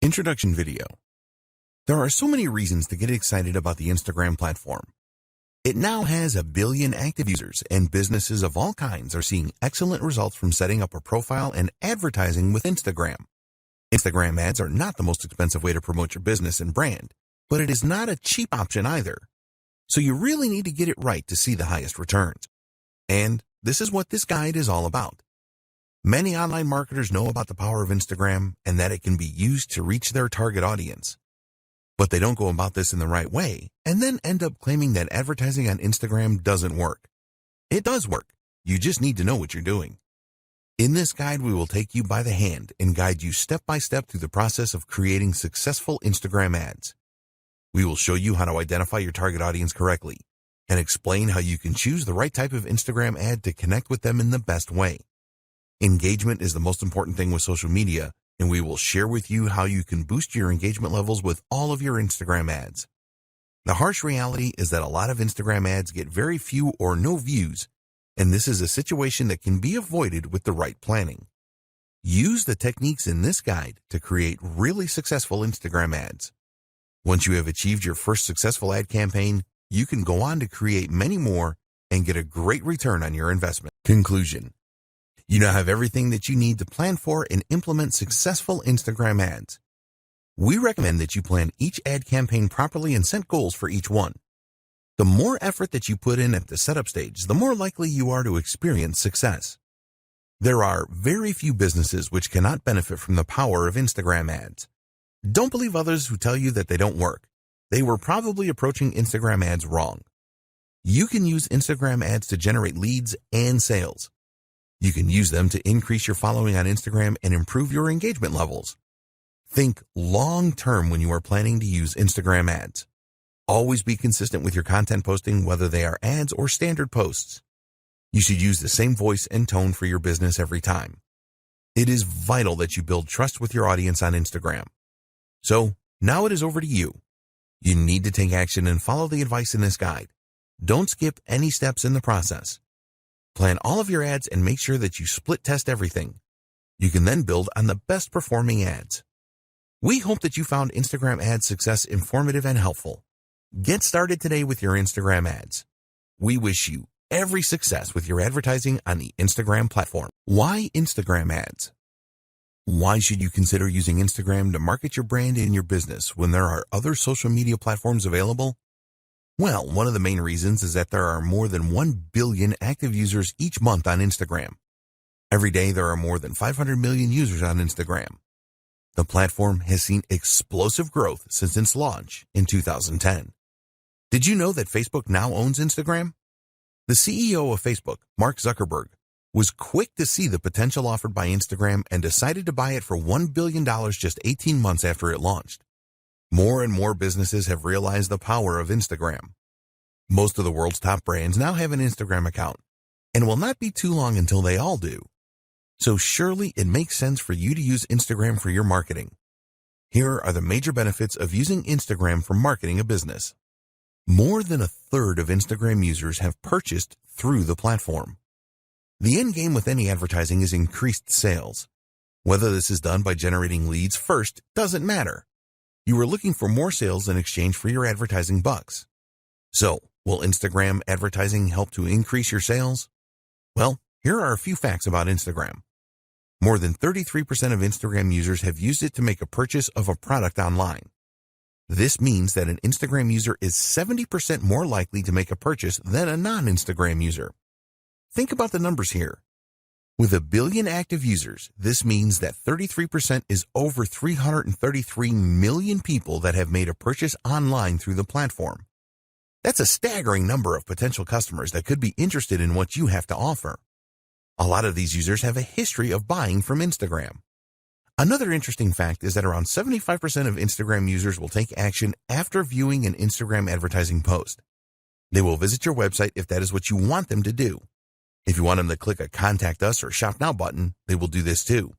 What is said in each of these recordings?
Introduction video. There are so many reasons to get excited about the Instagram platform. It now has 1 billion active users, and businesses of all kinds are seeing excellent results from setting up a profile and advertising with Instagram. Instagram ads are not the most expensive way to promote your business and brand, but it is not a cheap option either. So you really need to get it right to see the highest returns. And this is what this guide is all about. Many online marketers know about the power of Instagram and that it can be used to reach their target audience. But they don't go about this in the right way and then end up claiming that advertising on Instagram doesn't work. It does work. You just need to know what you're doing. In this guide, we will take you by the hand and guide you step by step through the process of creating successful Instagram ads. We will show you how to identify your target audience correctly and explain how you can choose the right type of Instagram ad to connect with them in the best way. Engagement is the most important thing with social media, and we will share with you how you can boost your engagement levels with all of your Instagram ads. The harsh reality is that a lot of Instagram ads get very few or no views, and this is a situation that can be avoided with the right planning. Use the techniques in this guide to create really successful Instagram ads. Once you have achieved your first successful ad campaign, you can go on to create many more and get a great return on your investment. Conclusion. You now have everything that you need to plan for and implement successful Instagram ads. We recommend that you plan each ad campaign properly and set goals for each one. The more effort that you put in at the setup stage, the more likely you are to experience success. There are very few businesses which cannot benefit from the power of Instagram ads. Don't believe others who tell you that they don't work. They were probably approaching Instagram ads wrong. You can use Instagram ads to generate leads and sales. You can use them to increase your following on Instagram and improve your engagement levels. Think long-term when you are planning to use Instagram ads. Always be consistent with your content posting, whether they are ads or standard posts. You should use the same voice and tone for your business every time. It is vital that you build trust with your audience on Instagram. So now it is over to you. You need to take action and follow the advice in this guide. Don't skip any steps in the process. Plan all of your ads and make sure that you split test everything. You can then build on the best performing ads. We hope that you found Instagram ad success informative and helpful. Get started today with your Instagram ads. We wish you every success with your advertising on the Instagram platform. Why Instagram ads? Why should you consider using Instagram to market your brand and your business when there are other social media platforms available? Well, one of the main reasons is that there are more than 1 billion active users each month on Instagram. Every day there are more than 500 million users on Instagram. The platform has seen explosive growth since its launch in 2010. Did you know that Facebook now owns Instagram? The CEO of Facebook, Mark Zuckerberg, was quick to see the potential offered by Instagram and decided to buy it for $1 billion just 18 months after it launched. More and more businesses have realized the power of Instagram. Most of the world's top brands now have an Instagram account, and it will not be too long until they all do. So surely it makes sense for you to use Instagram for your marketing. Here are the major benefits of using Instagram for marketing a business. More than 1/3 of Instagram users have purchased through the platform. The end game with any advertising is increased sales. Whether this is done by generating leads first doesn't matter. You are looking for more sales in exchange for your advertising bucks. So, will Instagram advertising help to increase your sales? Well, here are a few facts about Instagram. More than 33% of Instagram users have used it to make a purchase of a product online. This means that an Instagram user is 70% more likely to make a purchase than a non-Instagram user. Think about the numbers here. With 1 billion active users, this means that 33% is over 333 million people that have made a purchase online through the platform. That's a staggering number of potential customers that could be interested in what you have to offer. A lot of these users have a history of buying from Instagram. Another interesting fact is that around 75% of Instagram users will take action after viewing an Instagram advertising post. They will visit your website if that is what you want them to do. If you want them to click a Contact Us or Shop Now button, they will do this too.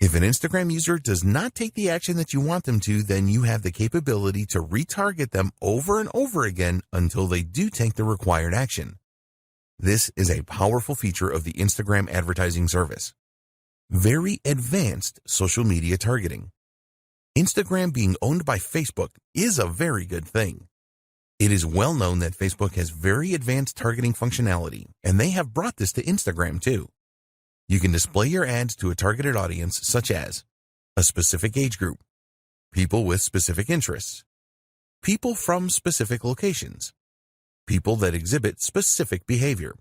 If an Instagram user does not take the action that you want them to, then you have the capability to retarget them over and over again until they do take the required action. This is a powerful feature of the Instagram advertising service. Very advanced social media targeting. Instagram being owned by Facebook is a very good thing. It is well known that Facebook has very advanced targeting functionality, and they have brought this to Instagram too. You can display your ads to a targeted audience such as a specific age group, people with specific interests, people from specific locations, people that exhibit specific behavior.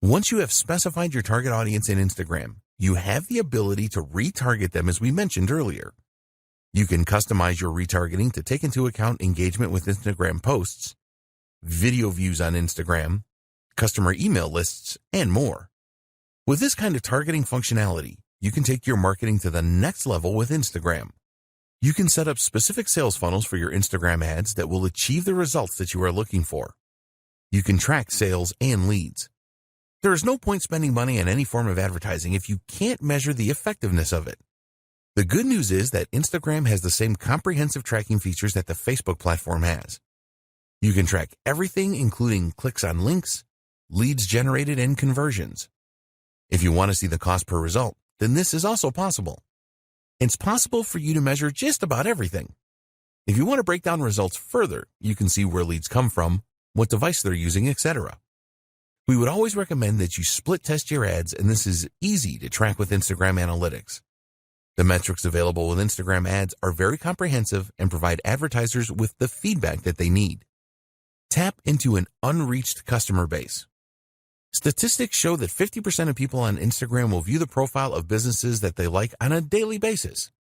Once you have specified your target audience in Instagram, you have the ability to retarget them as we mentioned earlier. You can customize your retargeting to take into account engagement with Instagram posts, video views on Instagram, customer email lists, and more. With this kind of targeting functionality, you can take your marketing to the next level with Instagram. You can set up specific sales funnels for your Instagram ads that will achieve the results that you are looking for. You can track sales and leads. There is no point spending money on any form of advertising if you can't measure the effectiveness of it. The good news is that Instagram has the same comprehensive tracking features that the Facebook platform has. You can track everything, including clicks on links, leads generated, and conversions. If you want to see the cost per result, then this is also possible. It's possible for you to measure just about everything. If you want to break down results further, you can see where leads come from, what device they're using, etc. We would always recommend that you split test your ads, and this is easy to track with Instagram Analytics. The metrics available with Instagram ads are very comprehensive and provide advertisers with the feedback that they need. Tap into an unreached customer base. Statistics show that 50% of people on Instagram will view the profile of businesses that they like on a daily basis.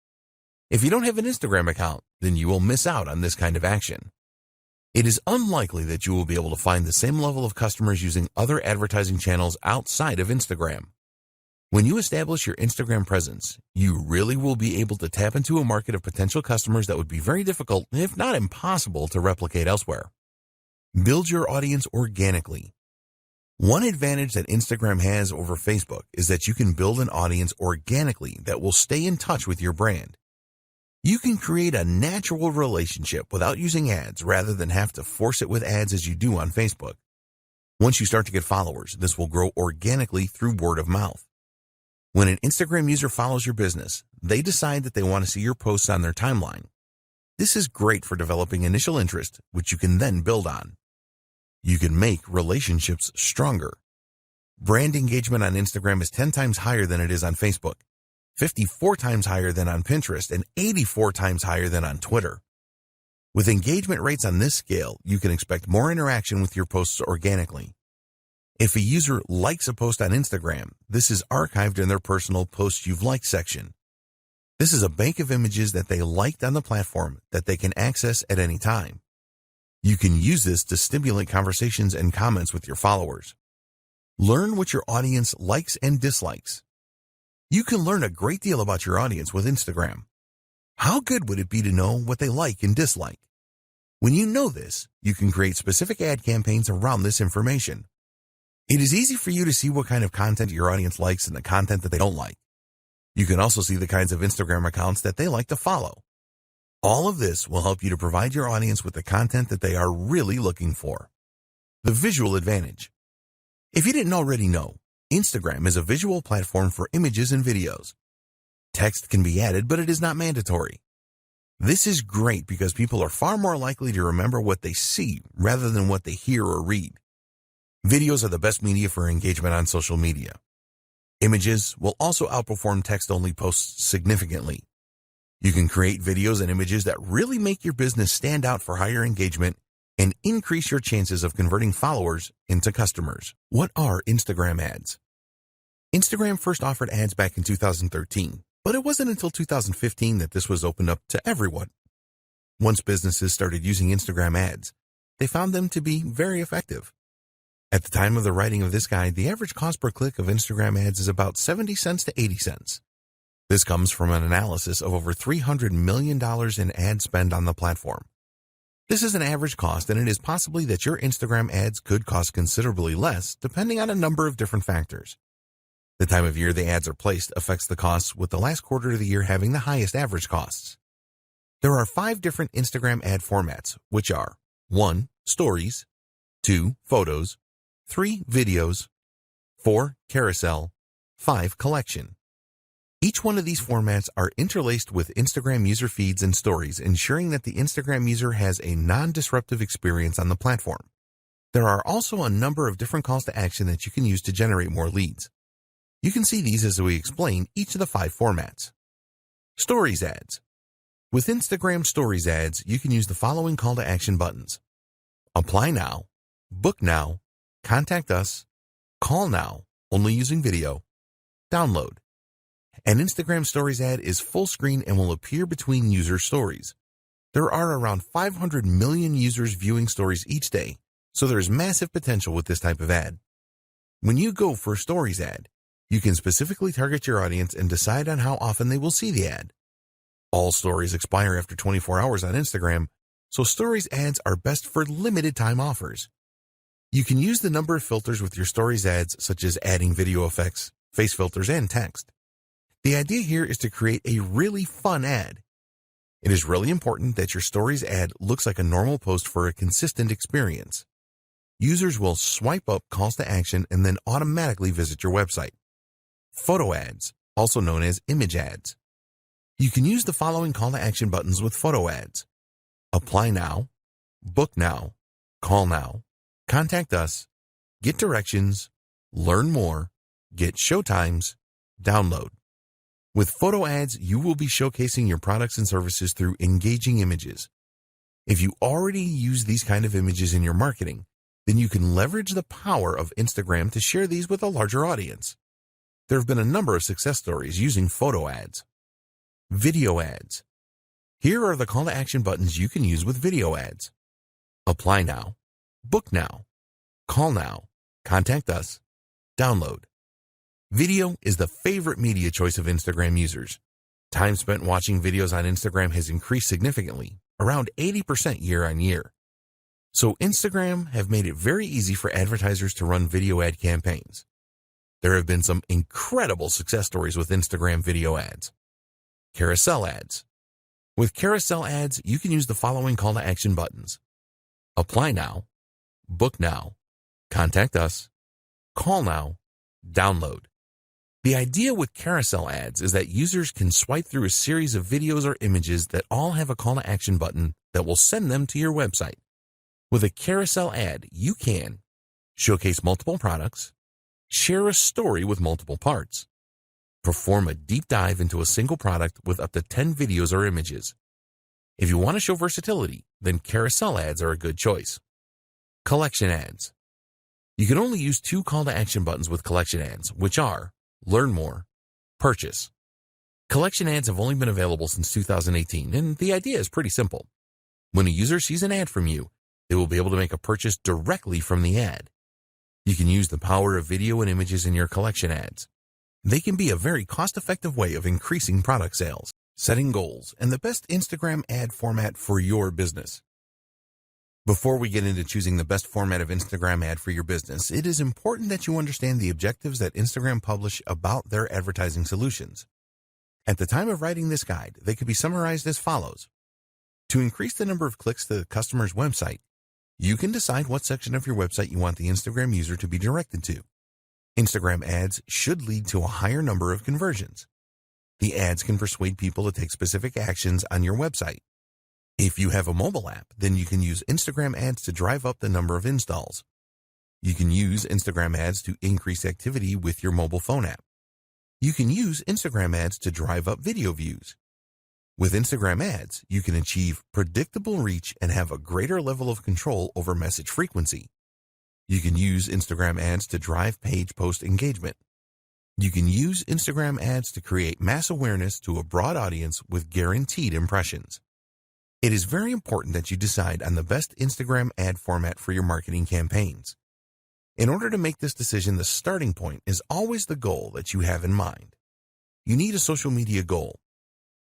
If you don't have an Instagram account, then you will miss out on this kind of action. It is unlikely that you will be able to find the same level of customers using other advertising channels outside of Instagram. When you establish your Instagram presence, you really will be able to tap into a market of potential customers that would be very difficult, if not impossible, to replicate elsewhere. Build your audience organically. One advantage that Instagram has over Facebook is that you can build an audience organically that will stay in touch with your brand. You can create a natural relationship without using ads rather than have to force it with ads as you do on Facebook. Once you start to get followers, this will grow organically through word of mouth. When an Instagram user follows your business, they decide that they want to see your posts on their timeline. This is great for developing initial interest, which you can then build on. You can make relationships stronger. Brand engagement on Instagram is 10 times higher than it is on Facebook, 54 times higher than on Pinterest, and 84 times higher than on Twitter. With engagement rates on this scale, you can expect more interaction with your posts organically. If a user likes a post on Instagram, this is archived in their personal Posts You've Liked section. This is a bank of images that they liked on the platform that they can access at any time. You can use this to stimulate conversations and comments with your followers. Learn what your audience likes and dislikes. You can learn a great deal about your audience with Instagram. How good would it be to know what they like and dislike? When you know this, you can create specific ad campaigns around this information. It is easy for you to see what kind of content your audience likes and the content that they don't like. You can also see the kinds of Instagram accounts that they like to follow. All of this will help you to provide your audience with the content that they are really looking for. The visual advantage. If you didn't already know, Instagram is a visual platform for images and videos. Text can be added, but it is not mandatory. This is great because people are far more likely to remember what they see rather than what they hear or read. Videos are the best media for engagement on social media. Images will also outperform text-only posts significantly. You can create videos and images that really make your business stand out for higher engagement and increase your chances of converting followers into customers. What are Instagram ads? Instagram first offered ads back in 2013, but it wasn't until 2015 that this was opened up to everyone. Once businesses started using Instagram ads, they found them to be very effective. At the time of the writing of this guide, the average cost per click of Instagram ads is about 70 cents to 80 cents. This comes from an analysis of over $300 million in ad spend on the platform. This is an average cost, and it is possibly that your Instagram ads could cost considerably less, depending on a number of different factors. The time of year the ads are placed affects the costs, with the last quarter of the year having the highest average costs. There are 5 different Instagram ad formats, which are 1. Stories, 2. Photos, 3. Videos, 4. Carousel, 5. Collection. Each one of these formats are interlaced with Instagram user feeds and stories, ensuring that the Instagram user has a non-disruptive experience on the platform. There are also a number of different calls to action that you can use to generate more leads. You can see these as we explain each of the 5 formats. Stories ads. With Instagram Stories ads, you can use the following call to action buttons: Apply now, Book now, Contact us, Call now, only using video, Download. An Instagram Stories ad is full screen and will appear between user stories. There are around 500 million users viewing stories each day, so there is massive potential with this type of ad. When you go for a Stories ad, you can specifically target your audience and decide on how often they will see the ad. All stories expire after 24 hours on Instagram, so Stories ads are best for limited time offers. You can use the number of filters with your Stories ads, such as adding video effects, face filters, and text. The idea here is to create a really fun ad. It is really important that your Stories ad looks like a normal post for a consistent experience. Users will swipe up calls to action and then automatically visit your website. Photo ads, also known as image ads. You can use the following call to action buttons with photo ads: Apply now, Book now, Call now, Contact us, Get directions, Learn more, Get showtimes, Download. With photo ads, you will be showcasing your products and services through engaging images. If you already use these kind of images in your marketing, then you can leverage the power of Instagram to share these with a larger audience. There have been a number of success stories using photo ads. Video ads. Here are the call to action buttons you can use with video ads: Apply now, Book now, Call now, Contact us, Download. Video is the favorite media choice of Instagram users. Time spent watching videos on Instagram has increased significantly, around 80% year on year. So Instagram have made it very easy for advertisers to run video ad campaigns. There have been some incredible success stories with Instagram video ads. Carousel ads. With carousel ads, you can use the following call to action buttons: Apply now, Book now, Contact us, Call now, Download. The idea with carousel ads is that users can swipe through a series of videos or images that all have a call to action button that will send them to your website. With a carousel ad, you can showcase multiple products, share a story with multiple parts, perform a deep dive into a single product with up to 10 videos or images. If you want to show versatility, then carousel ads are a good choice. Collection ads. You can only use 2 call to action buttons with collection ads, which are Learn more, Purchase. Collection ads have only been available since 2018, and the idea is pretty simple. When a user sees an ad from you, they will be able to make a purchase directly from the ad. You can use the power of video and images in your collection ads. They can be a very cost-effective way of increasing product sales, setting goals, and the best Instagram ad format for your business. Before we get into choosing the best format of Instagram ad for your business, it is important that you understand the objectives that Instagram publish about their advertising solutions. At the time of writing this guide, they could be summarized as follows. To increase the number of clicks to the customer's website, you can decide what section of your website you want the Instagram user to be directed to. Instagram ads should lead to a higher number of conversions. The ads can persuade people to take specific actions on your website. If you have a mobile app, then you can use Instagram ads to drive up the number of installs. You can use Instagram ads to increase activity with your mobile phone app. You can use Instagram ads to drive up video views. With Instagram ads, you can achieve predictable reach and have a greater level of control over message frequency. You can use Instagram ads to drive page post engagement. You can use Instagram ads to create mass awareness to a broad audience with guaranteed impressions. It is very important that you decide on the best Instagram ad format for your marketing campaigns. In order to make this decision, the starting point is always the goal that you have in mind. You need a social media goal.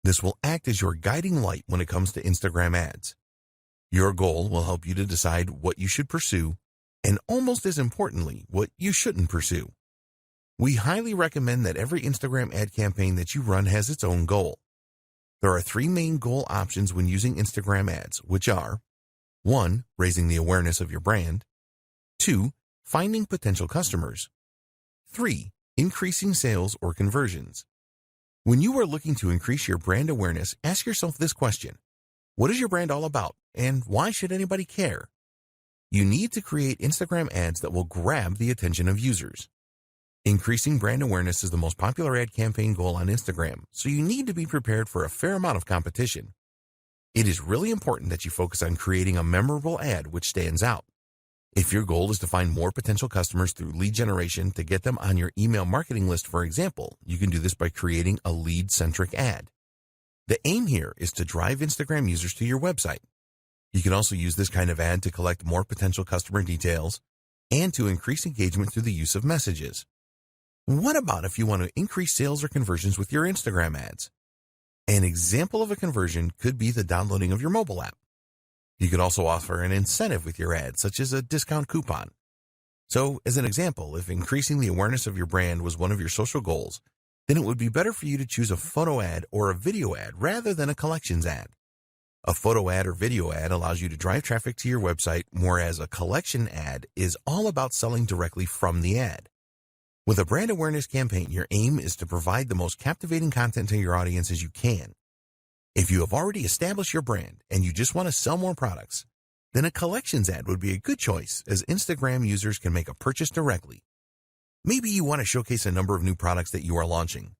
This will act as your guiding light when it comes to Instagram ads. Your goal will help you to decide what you should pursue, and almost as importantly, what you shouldn't pursue. We highly recommend that every Instagram ad campaign that you run has its own goal. There are 3 main goal options when using Instagram ads, which are 1. Raising the awareness of your brand. 2. Finding potential customers. 3. Increasing sales or conversions. When you are looking to increase your brand awareness, ask yourself this question. What is your brand all about, and why should anybody care? You need to create Instagram ads that will grab the attention of users. Increasing brand awareness is the most popular ad campaign goal on Instagram, so you need to be prepared for a fair amount of competition. It is really important that you focus on creating a memorable ad which stands out. If your goal is to find more potential customers through lead generation to get them on your email marketing list, for example, you can do this by creating a lead-centric ad. The aim here is to drive Instagram users to your website. You can also use this kind of ad to collect more potential customer details and to increase engagement through the use of messages. What about if you want to increase sales or conversions with your Instagram ads? An example of a conversion could be the downloading of your mobile app. You could also offer an incentive with your ad, such as a discount coupon. So, as an example, if increasing the awareness of your brand was one of your social goals, then it would be better for you to choose a photo ad or a video ad rather than a collections ad. A photo ad or video ad allows you to drive traffic to your website, whereas a collection ad is all about selling directly from the ad. With a brand awareness campaign, your aim is to provide the most captivating content to your audience as you can. If you have already established your brand and you just want to sell more products, then a collections ad would be a good choice as Instagram users can make a purchase directly. Maybe you want to showcase a number of new products that you are launching.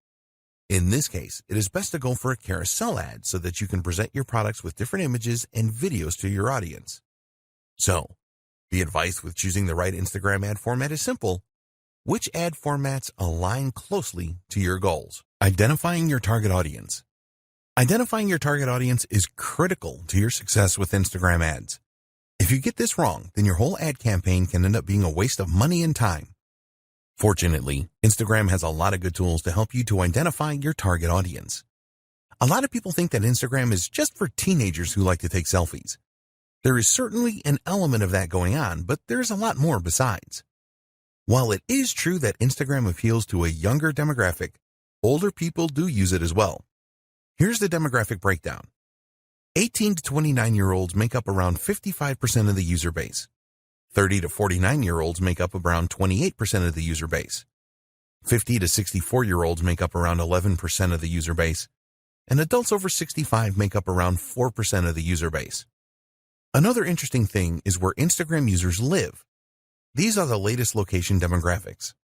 In this case, it is best to go for a carousel ad so that you can present your products with different images and videos to your audience. So, the advice with choosing the right Instagram ad format is simple. Which ad formats align closely to your goals? Identifying your target audience. Identifying your target audience is critical to your success with Instagram ads. If you get this wrong, then your whole ad campaign can end up being a waste of money and time. Fortunately, Instagram has a lot of good tools to help you to identify your target audience. A lot of people think that Instagram is just for teenagers who like to take selfies. There is certainly an element of that going on, but there's a lot more besides. While it is true that Instagram appeals to a younger demographic, older people do use it as well. Here's the demographic breakdown. 18 to 29-year-olds make up around 55% of the user base. 30 to 49-year-olds make up around 28% of the user base. 50 to 64-year-olds make up around 11% of the user base. And adults over 65 make up around 4% of the user base. Another interesting thing is where Instagram users live. These are the latest location demographics.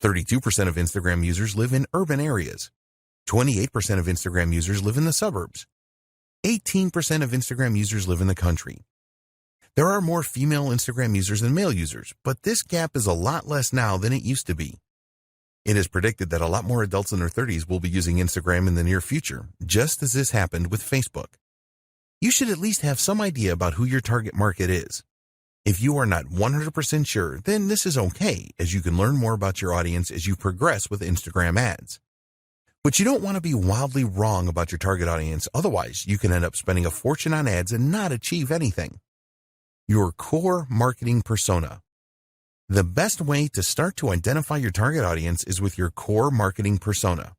32% of Instagram users live in urban areas. 28% of Instagram users live in the suburbs. 18% of Instagram users live in the country. There are more female Instagram users than male users, but this gap is a lot less now than it used to be. It is predicted that a lot more adults in their 30s will be using Instagram in the near future, just as this happened with Facebook. You should at least have some idea about who your target market is. If you are not 100% sure, then this is okay, as you can learn more about your audience as you progress with Instagram ads. But you don't want to be wildly wrong about your target audience, otherwise you can end up spending a fortune on ads and not achieve anything. Your core marketing persona. The best way to start to identify your target audience is with your core marketing persona.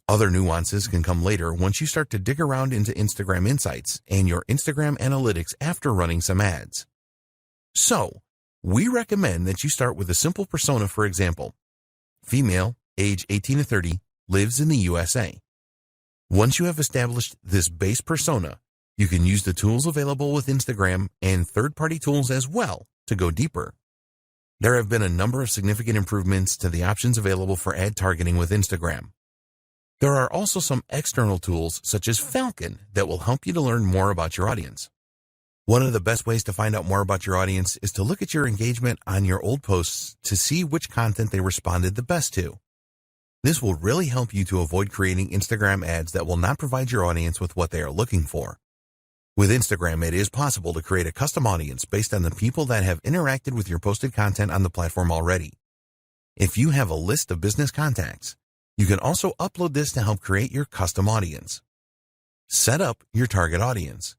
Other nuances can come later once you start to dig around into Instagram Insights and your Instagram Analytics after running some ads. So, we recommend that you start with a simple persona. For example, female, age 18 to 30, lives in the USA. Once you have established this base persona, you can use the tools available with Instagram and third-party tools as well to go deeper. There have been a number of significant improvements to the options available for ad targeting with Instagram. There are also some external tools such as Falcon that will help you to learn more about your audience. One of the best ways to find out more about your audience is to look at your engagement on your old posts to see which content they responded the best to. This will really help you to avoid creating Instagram ads that will not provide your audience with what they are looking for. With Instagram, it is possible to create a custom audience based on the people that have interacted with your posted content on the platform already. If you have a list of business contacts, you can also upload this to help create your custom audience. Set up your target audience.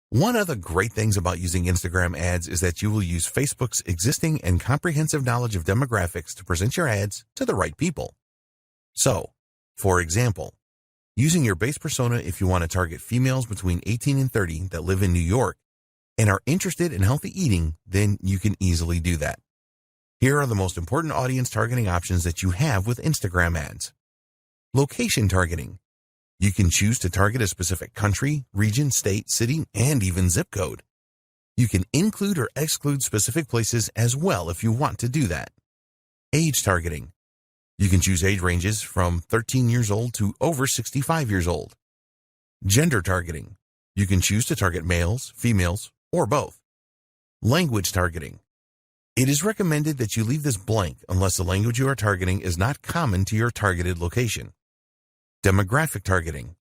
One of the great things about using Instagram ads is that you will use Facebook's existing and comprehensive knowledge of demographics to present your ads to the right people. So, for example, using your base persona if you want to target females between 18 and 30 that live in New York and are interested in healthy eating, then you can easily do that. Here are the most important audience targeting options that you have with Instagram ads. Location targeting. You can choose to target a specific country, region, state, city, and even zip code. You can include or exclude specific places as well if you want to do that. Age targeting. You can choose age ranges from 13 years old to over 65 years old. Gender targeting. You can choose to target males, females, or both. Language targeting. It is recommended that you leave this blank unless the language you are targeting is not common to your targeted location. Demographic targeting.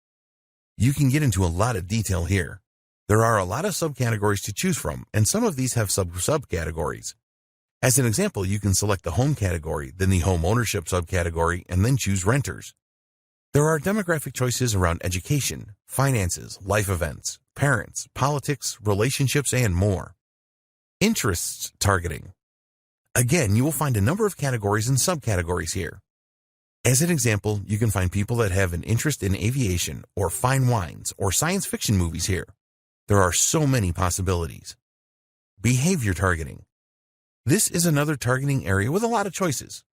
You can get into a lot of detail here. There are a lot of subcategories to choose from, and some of these have subcategories. As an example, you can select the home category, then the home ownership subcategory, and then choose renters. There are demographic choices around education, finances, life events, parents, politics, relationships, and more. Interests targeting. Again, you will find a number of categories and subcategories here. As an example, you can find people that have an interest in aviation or fine wines or science fiction movies here. There are so many possibilities. Behavior targeting. This is another targeting area with a lot of choices.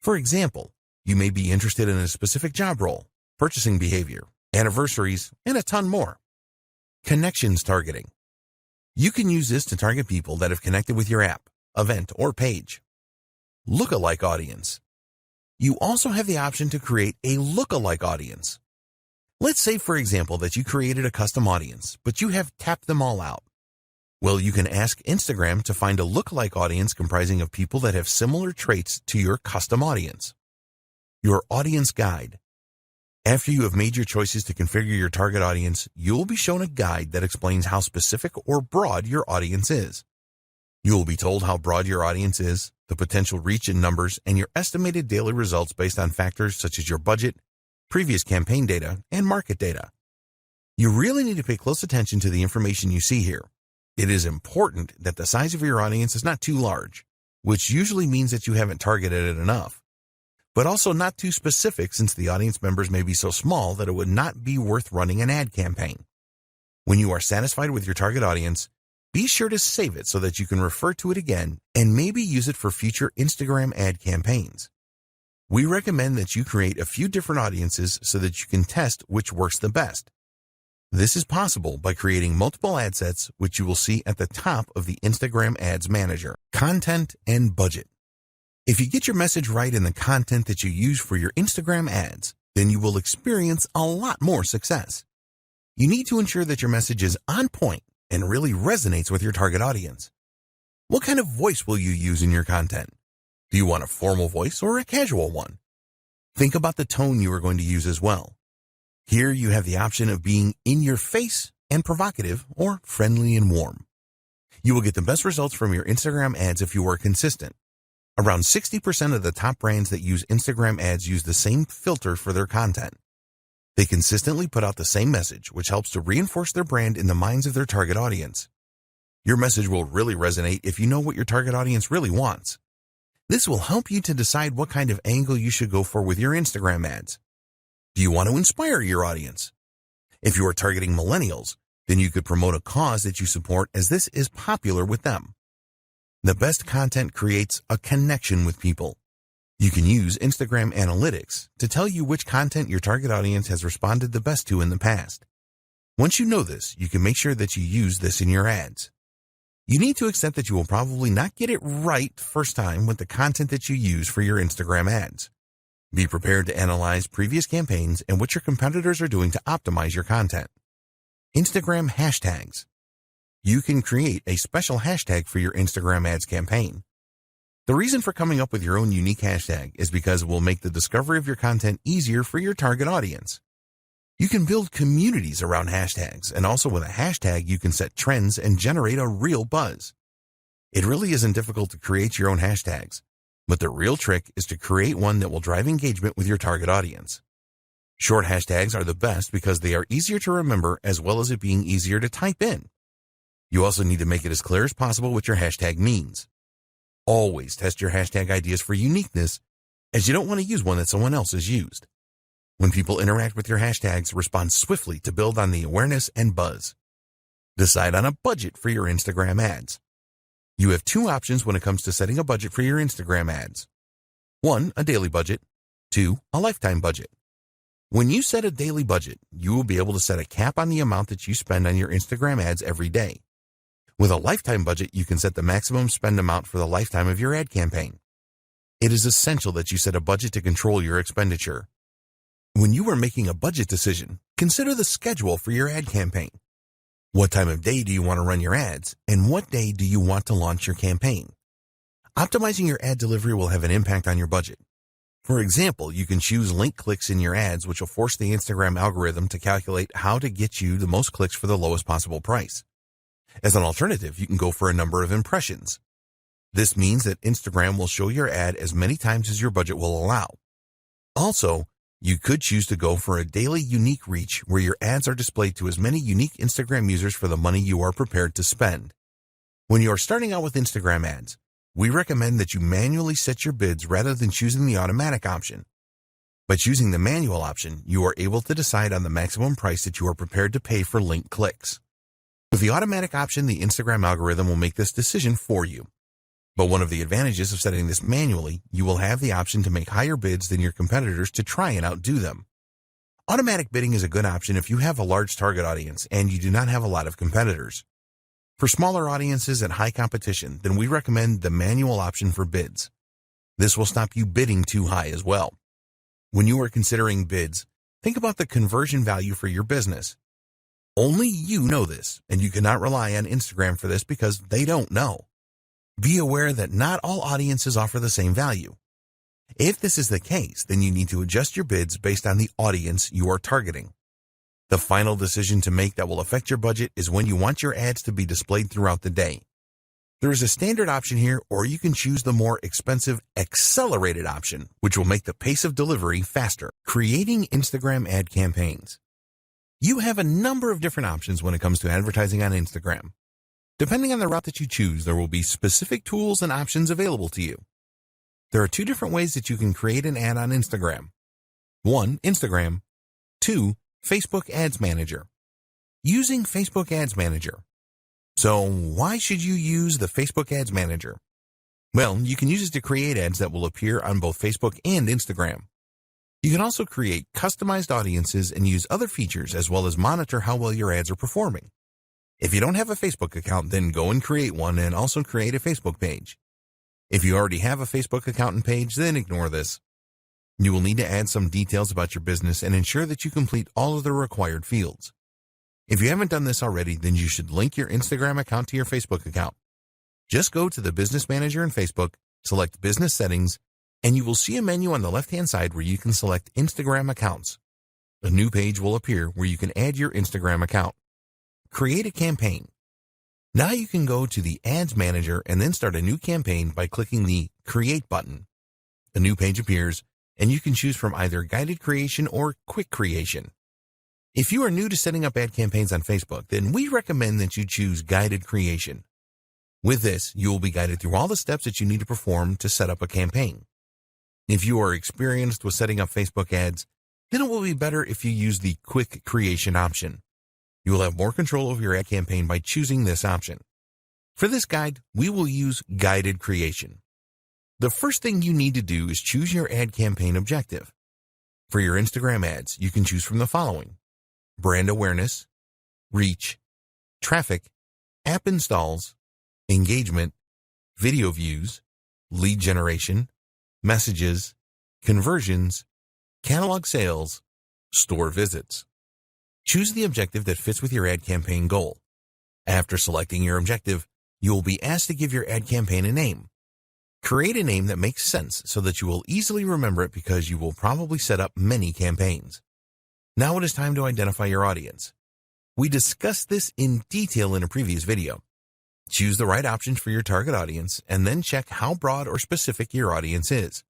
For example, you may be interested in a specific job role, purchasing behavior, anniversaries, and a ton more. Connections targeting. You can use this to target people that have connected with your app, event, or page. Lookalike audience. You also have the option to create a lookalike audience. Let's say, for example, that you created a custom audience, but you have tapped them all out. Well, you can ask Instagram to find a lookalike audience comprising of people that have similar traits to your custom audience. Your audience guide. After you have made your choices to configure your target audience, you will be shown a guide that explains how specific or broad your audience is. You will be told how broad your audience is, the potential reach in numbers, and your estimated daily results based on factors such as your budget, previous campaign data, and market data. You really need to pay close attention to the information you see here. It is important that the size of your audience is not too large, which usually means that you haven't targeted it enough, but also not too specific since the audience members may be so small that it would not be worth running an ad campaign. When you are satisfied with your target audience, be sure to save it so that you can refer to it again and maybe use it for future Instagram ad campaigns. We recommend that you create a few different audiences so that you can test which works the best. This is possible by creating multiple ad sets, which you will see at the top of the Instagram Ads Manager. Content and budget. If you get your message right in the content that you use for your Instagram ads, then you will experience a lot more success. You need to ensure that your message is on point and really resonates with your target audience. What kind of voice will you use in your content? Do you want a formal voice or a casual one? Think about the tone you are going to use as well. Here you have the option of being in your face and provocative or friendly and warm. You will get the best results from your Instagram ads if you are consistent. Around 60% of the top brands that use Instagram ads use the same filter for their content. They consistently put out the same message, which helps to reinforce their brand in the minds of their target audience. Your message will really resonate if you know what your target audience really wants. This will help you to decide what kind of angle you should go for with your Instagram ads. Do you want to inspire your audience? If you are targeting millennials, then you could promote a cause that you support as this is popular with them. The best content creates a connection with people. You can use Instagram Analytics to tell you which content your target audience has responded the best to in the past. Once you know this, you can make sure that you use this in your ads. You need to accept that you will probably not get it right first time with the content that you use for your Instagram ads. Be prepared to analyze previous campaigns and what your competitors are doing to optimize your content. Instagram hashtags. You can create a special hashtag for your Instagram ads campaign. The reason for coming up with your own unique hashtag is because it will make the discovery of your content easier for your target audience. You can build communities around hashtags, and also with a hashtag you can set trends and generate a real buzz. It really isn't difficult to create your own hashtags, but the real trick is to create one that will drive engagement with your target audience. Short hashtags are the best because they are easier to remember as well as it being easier to type in. You also need to make it as clear as possible what your hashtag means. Always test your hashtag ideas for uniqueness, as you don't want to use one that someone else has used. When people interact with your hashtags, respond swiftly to build on the awareness and buzz. Decide on a budget for your Instagram ads. You have two options when it comes to setting a budget for your Instagram ads. 1, a daily budget. 2, a lifetime budget. When you set a daily budget, you will be able to set a cap on the amount that you spend on your Instagram ads every day. With a lifetime budget, you can set the maximum spend amount for the lifetime of your ad campaign. It is essential that you set a budget to control your expenditure. When you are making a budget decision, consider the schedule for your ad campaign. What time of day do you want to run your ads, and what day do you want to launch your campaign? Optimizing your ad delivery will have an impact on your budget. For example, you can choose link clicks in your ads, which will force the Instagram algorithm to calculate how to get you the most clicks for the lowest possible price. As an alternative, you can go for a number of impressions. This means that Instagram will show your ad as many times as your budget will allow. Also, you could choose to go for a daily unique reach where your ads are displayed to as many unique Instagram users for the money you are prepared to spend. When you are starting out with Instagram ads, we recommend that you manually set your bids rather than choosing the automatic option. By choosing the manual option, you are able to decide on the maximum price that you are prepared to pay for link clicks. With the automatic option, the Instagram algorithm will make this decision for you. But one of the advantages of setting this manually, you will have the option to make higher bids than your competitors to try and outdo them. Automatic bidding is a good option if you have a large target audience and you do not have a lot of competitors. For smaller audiences and high competition, then we recommend the manual option for bids. This will stop you bidding too high as well. When you are considering bids, think about the conversion value for your business. Only you know this, and you cannot rely on Instagram for this because they don't know. Be aware that not all audiences offer the same value. If this is the case, then you need to adjust your bids based on the audience you are targeting. The final decision to make that will affect your budget is when you want your ads to be displayed throughout the day. There is a standard option here, or you can choose the more expensive accelerated option, which will make the pace of delivery faster. Creating Instagram ad campaigns. You have a number of different options when it comes to advertising on Instagram. Depending on the route that you choose, there will be specific tools and options available to you. There are two different ways that you can create an ad on Instagram. 1. Instagram. 2. Facebook Ads Manager. Using Facebook Ads Manager. So why should you use the Facebook Ads Manager? Well, you can use it to create ads that will appear on both Facebook and Instagram. You can also create customized audiences and use other features as well as monitor how well your ads are performing. If you don't have a Facebook account, then go and create one and also create a Facebook page. If you already have a Facebook account and page, then ignore this. You will need to add some details about your business and ensure that you complete all of the required fields. If you haven't done this already, then you should link your Instagram account to your Facebook account. Just go to the Business Manager in Facebook, select Business Settings, and you will see a menu on the left-hand side where you can select Instagram Accounts. A new page will appear where you can add your Instagram account. Create a campaign. Now you can go to the Ads Manager and then start a new campaign by clicking the Create button. A new page appears, and you can choose from either guided creation or quick creation. If you are new to setting up ad campaigns on Facebook, then we recommend that you choose guided creation. With this, you will be guided through all the steps that you need to perform to set up a campaign. If you are experienced with setting up Facebook ads, then it will be better if you use the quick creation option. You will have more control over your ad campaign by choosing this option. For this guide, we will use guided creation. The first thing you need to do is choose your ad campaign objective. For your Instagram ads, you can choose from the following: brand awareness, reach, traffic, app installs, engagement, video views, lead generation, messages, conversions, catalog sales, store visits. Choose the objective that fits with your ad campaign goal. After selecting your objective, you will be asked to give your ad campaign a name. Create a name that makes sense so that you will easily remember it because you will probably set up many campaigns. Now it is time to identify your audience. We discussed this in detail in a previous video. Choose the right options for your target audience and then check how broad or specific your audience is.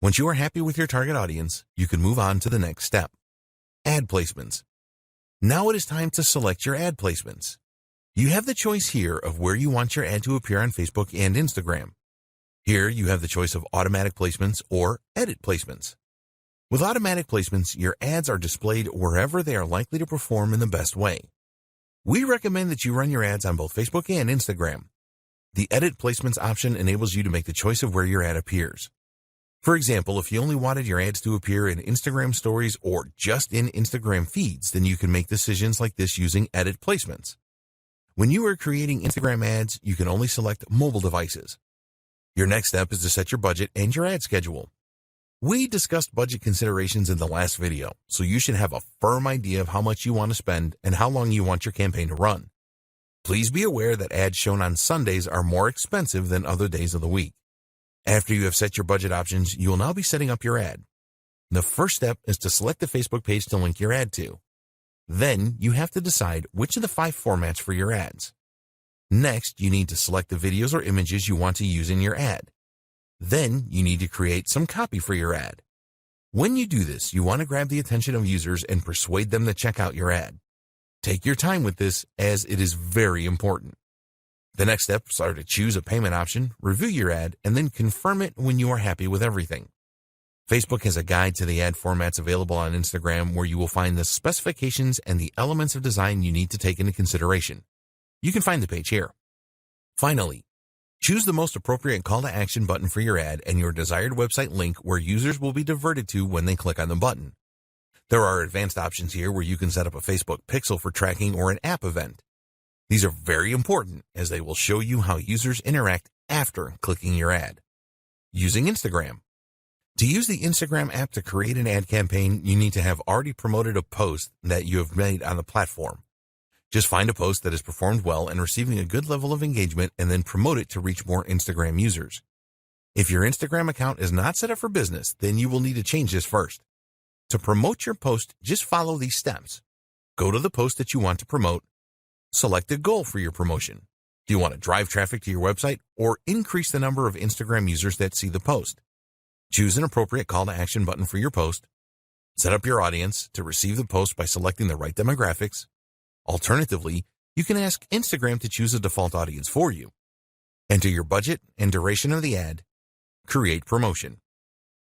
Once you are happy with your target audience, you can move on to the next step. Ad placements. Now it is time to select your ad placements. You have the choice here of where you want your ad to appear on Facebook and Instagram. Here you have the choice of automatic placements or edit placements. With automatic placements, your ads are displayed wherever they are likely to perform in the best way. We recommend that you run your ads on both Facebook and Instagram. The edit placements option enables you to make the choice of where your ad appears. For example, if you only wanted your ads to appear in Instagram stories or just in Instagram feeds, then you can make decisions like this using edit placements. When you are creating Instagram ads, you can only select mobile devices. Your next step is to set your budget and your ad schedule. We discussed budget considerations in the last video, so you should have a firm idea of how much you want to spend and how long you want your campaign to run. Please be aware that ads shown on Sundays are more expensive than other days of the week. After you have set your budget options, you will now be setting up your ad. The first step is to select the Facebook page to link your ad to. Then you have to decide which of the 5 formats for your ads. Next, you need to select the videos or images you want to use in your ad. Then you need to create some copy for your ad. When you do this, you want to grab the attention of users and persuade them to check out your ad. Take your time with this, as it is very important. The next steps are to choose a payment option, review your ad, and then confirm it when you are happy with everything. Facebook has a guide to the ad formats available on Instagram where you will find the specifications and the elements of design you need to take into consideration. You can find the page here. Finally, choose the most appropriate call to action button for your ad and your desired website link where users will be diverted to when they click on the button. There are advanced options here where you can set up a Facebook pixel for tracking or an app event. These are very important as they will show you how users interact after clicking your ad. Using Instagram. To use the Instagram app to create an ad campaign, you need to have already promoted a post that you have made on the platform. Just find a post that has performed well and receiving a good level of engagement and then promote it to reach more Instagram users. If your Instagram account is not set up for business, then you will need to change this first. To promote your post, just follow these steps. Go to the post that you want to promote. Select a goal for your promotion. Do you want to drive traffic to your website or increase the number of Instagram users that see the post? Choose an appropriate call to action button for your post. Set up your audience to receive the post by selecting the right demographics. Alternatively, you can ask Instagram to choose a default audience for you. Enter your budget and duration of the ad. Create promotion.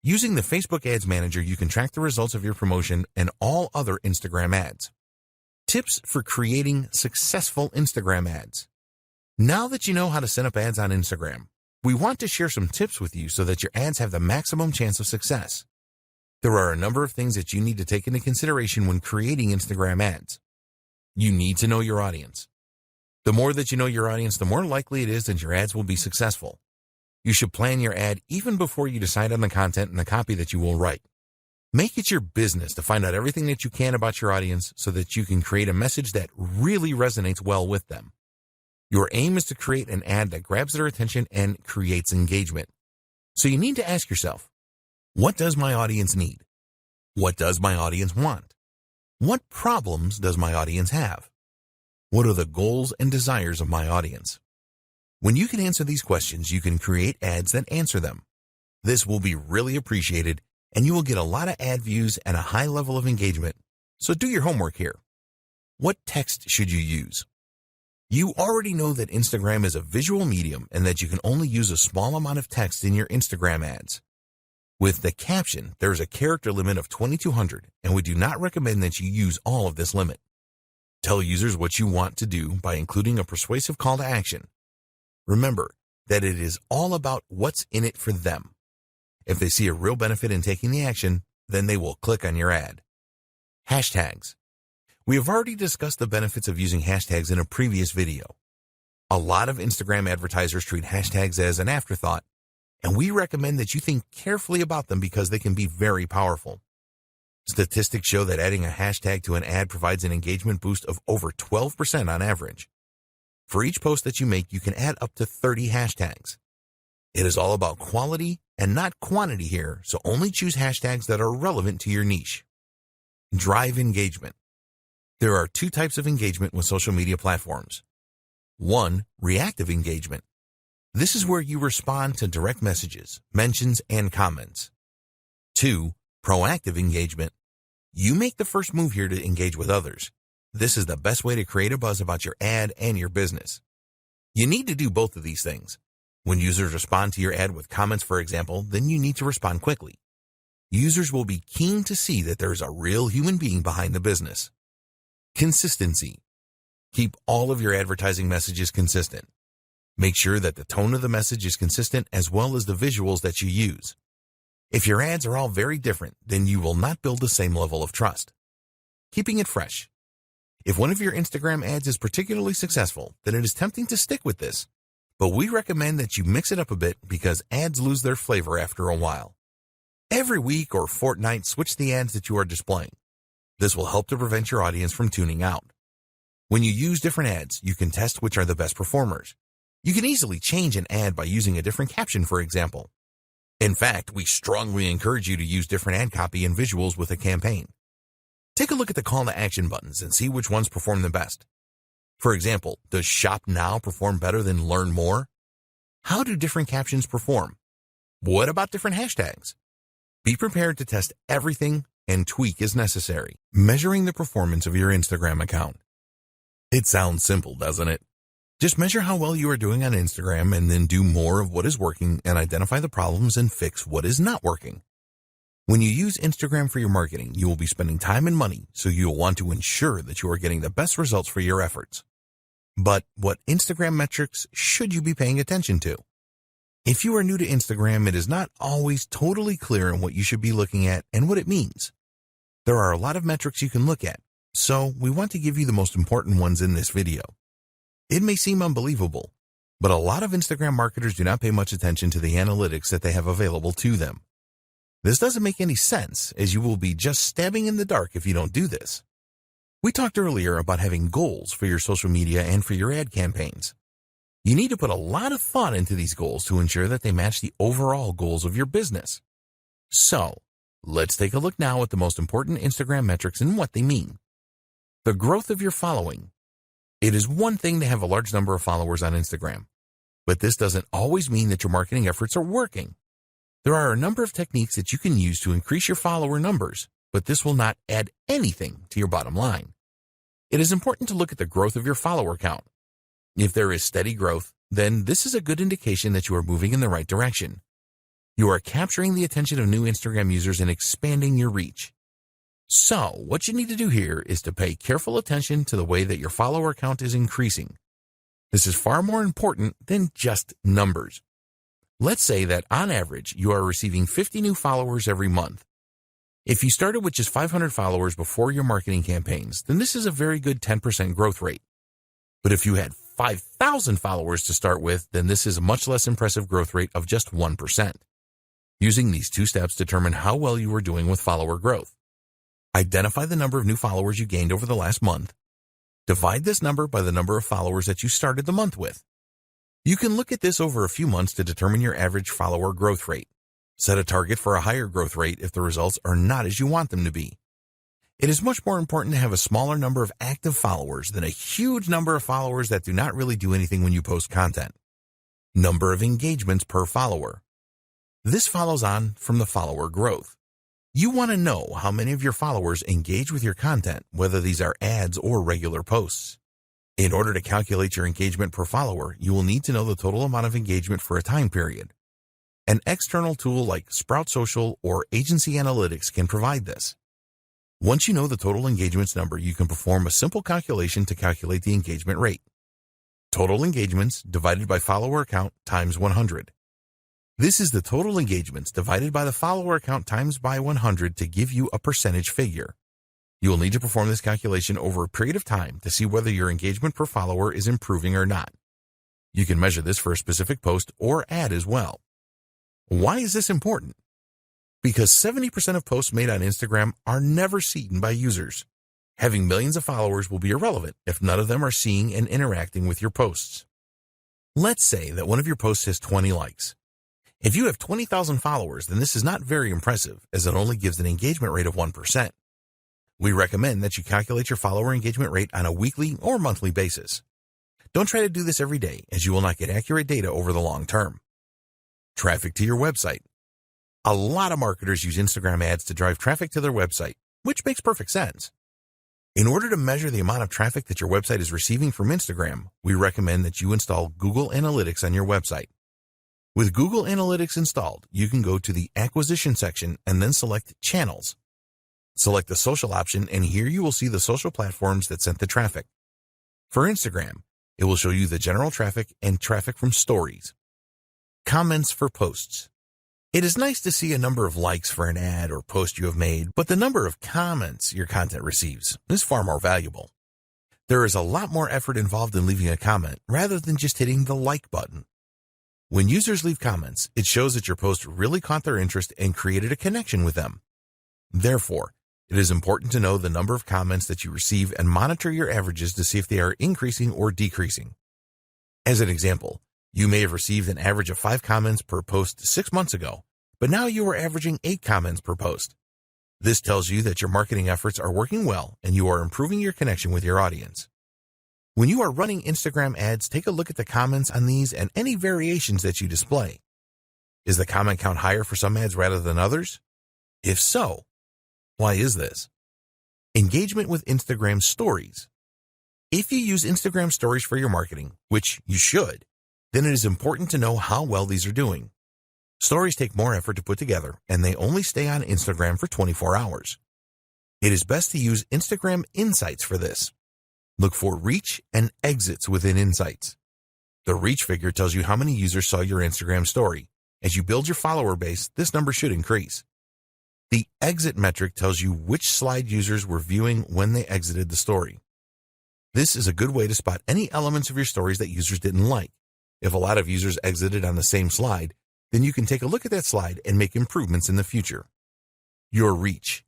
Using the Facebook Ads Manager, you can track the results of your promotion and all other Instagram ads. Tips for creating successful Instagram ads. Now that you know how to set up ads on Instagram, we want to share some tips with you so that your ads have the maximum chance of success. There are a number of things that you need to take into consideration when creating Instagram ads. You need to know your audience. The more that you know your audience, the more likely it is that your ads will be successful. You should plan your ad even before you decide on the content and the copy that you will write. Make it your business to find out everything that you can about your audience so that you can create a message that really resonates well with them. Your aim is to create an ad that grabs their attention and creates engagement. So you need to ask yourself, what does my audience need? What does my audience want? What problems does my audience have? What are the goals and desires of my audience? When you can answer these questions, you can create ads that answer them. This will be really appreciated, and you will get a lot of ad views and a high level of engagement. So do your homework here. What text should you use? You already know that Instagram is a visual medium and that you can only use a small amount of text in your Instagram ads. With the caption, there is a character limit of 2,200, and we do not recommend that you use all of this limit. Tell users what you want to do by including a persuasive call to action. Remember that it is all about what's in it for them. If they see a real benefit in taking the action, then they will click on your ad. Hashtags. We have already discussed the benefits of using hashtags in a previous video. A lot of Instagram advertisers treat hashtags as an afterthought, and we recommend that you think carefully about them because they can be very powerful. Statistics show that adding a hashtag to an ad provides an engagement boost of over 12% on average. For each post that you make, you can add up to 30 hashtags. It is all about quality and not quantity here, so only choose hashtags that are relevant to your niche. Drive engagement. There are 2 types of engagement with social media platforms. 1. Reactive engagement. This is where you respond to direct messages, mentions, and comments. 2. Proactive engagement. You make the first move here to engage with others. This is the best way to create a buzz about your ad and your business. You need to do both of these things. When users respond to your ad with comments, for example, then you need to respond quickly. Users will be keen to see that there is a real human being behind the business. Consistency. Keep all of your advertising messages consistent. Make sure that the tone of the message is consistent as well as the visuals that you use. If your ads are all very different, then you will not build the same level of trust. Keeping it fresh. If one of your Instagram ads is particularly successful, then it is tempting to stick with this. But we recommend that you mix it up a bit because ads lose their flavor after a while. Every week or fortnight, switch the ads that you are displaying. This will help to prevent your audience from tuning out. When you use different ads, you can test which are the best performers. You can easily change an ad by using a different caption, for example. In fact, we strongly encourage you to use different ad copy and visuals with a campaign. Take a look at the call to action buttons and see which ones perform the best. For example, does Shop Now perform better than Learn More? How do different captions perform? What about different hashtags? Be prepared to test everything and tweak as necessary. Measuring the performance of your Instagram account. It sounds simple, doesn't it? Just measure how well you are doing on Instagram and then do more of what is working and identify the problems and fix what is not working. When you use Instagram for your marketing, you will be spending time and money, so you'll want to ensure that you are getting the best results for your efforts. But what Instagram metrics should you be paying attention to? If you are new to Instagram, it is not always totally clear on what you should be looking at and what it means. There are a lot of metrics you can look at, so we want to give you the most important ones in this video. It may seem unbelievable, but a lot of Instagram marketers do not pay much attention to the analytics that they have available to them. This doesn't make any sense, as you will be just stabbing in the dark if you don't do this. We talked earlier about having goals for your social media and for your ad campaigns. You need to put a lot of thought into these goals to ensure that they match the overall goals of your business. So, let's take a look now at the most important Instagram metrics and what they mean. The growth of your following. It is one thing to have a large number of followers on Instagram, but this doesn't always mean that your marketing efforts are working. There are a number of techniques that you can use to increase your follower numbers, but this will not add anything to your bottom line. It is important to look at the growth of your follower count. If there is steady growth, then this is a good indication that you are moving in the right direction. You are capturing the attention of new Instagram users and expanding your reach. So, what you need to do here is to pay careful attention to the way that your follower count is increasing. This is far more important than just numbers. Let's say that on average, you are receiving 50 new followers every month. If you started with just 500 followers before your marketing campaigns, then this is a very good 10% growth rate. But if you had 5,000 followers to start with, then this is a much less impressive growth rate of just 1%. Using these two steps determine how well you are doing with follower growth. Identify the number of new followers you gained over the last month. Divide this number by the number of followers that you started the month with. You can look at this over a few months to determine your average follower growth rate. Set a target for a higher growth rate if the results are not as you want them to be. It is much more important to have a smaller number of active followers than a huge number of followers that do not really do anything when you post content. Number of engagements per follower. This follows on from the follower growth. You want to know how many of your followers engage with your content, whether these are ads or regular posts. In order to calculate your engagement per follower, you will need to know the total amount of engagement for a time period. An external tool like Sprout Social or Agency Analytics can provide this. Once you know the total engagements number, you can perform a simple calculation to calculate the engagement rate. Total engagements divided by follower count times 100. This is the total engagements divided by the follower count times by 100 to give you a percentage figure. You will need to perform this calculation over a period of time to see whether your engagement per follower is improving or not. You can measure this for a specific post or ad as well. Why is this important? Because 70% of posts made on Instagram are never seen by users. Having millions of followers will be irrelevant if none of them are seeing and interacting with your posts. Let's say that one of your posts has 20 likes. If you have 20,000 followers, then this is not very impressive, as it only gives an engagement rate of 1%. We recommend that you calculate your follower engagement rate on a weekly or monthly basis. Don't try to do this every day, as you will not get accurate data over the long term. Traffic to your website. A lot of marketers use Instagram ads to drive traffic to their website, which makes perfect sense. In order to measure the amount of traffic that your website is receiving from Instagram, we recommend that you install Google Analytics on your website. With Google Analytics installed, you can go to the Acquisition section and then select Channels. Select the Social option, and here you will see the social platforms that sent the traffic. For Instagram, it will show you the general traffic and traffic from stories. Comments for posts. It is nice to see a number of likes for an ad or post you have made, but the number of comments your content receives is far more valuable. There is a lot more effort involved in leaving a comment rather than just hitting the like button. When users leave comments, it shows that your post really caught their interest and created a connection with them. Therefore, it is important to know the number of comments that you receive and monitor your averages to see if they are increasing or decreasing. As an example, you may have received an average of 5 comments per post 6 months ago, but now you are averaging 8 comments per post. This tells you that your marketing efforts are working well and you are improving your connection with your audience. When you are running Instagram ads, take a look at the comments on these and any variations that you display. Is the comment count higher for some ads rather than others? If so, why is this? Engagement with Instagram stories. If you use Instagram stories for your marketing, which you should, then it is important to know how well these are doing. Stories take more effort to put together, and they only stay on Instagram for 24 hours. It is best to use Instagram Insights for this. Look for reach and exits within Insights. The reach figure tells you how many users saw your Instagram story. As you build your follower base, this number should increase. The exit metric tells you which slide users were viewing when they exited the story. This is a good way to spot any elements of your stories that users didn't like. If a lot of users exited on the same slide, then you can take a look at that slide and make improvements in the future. Your reach.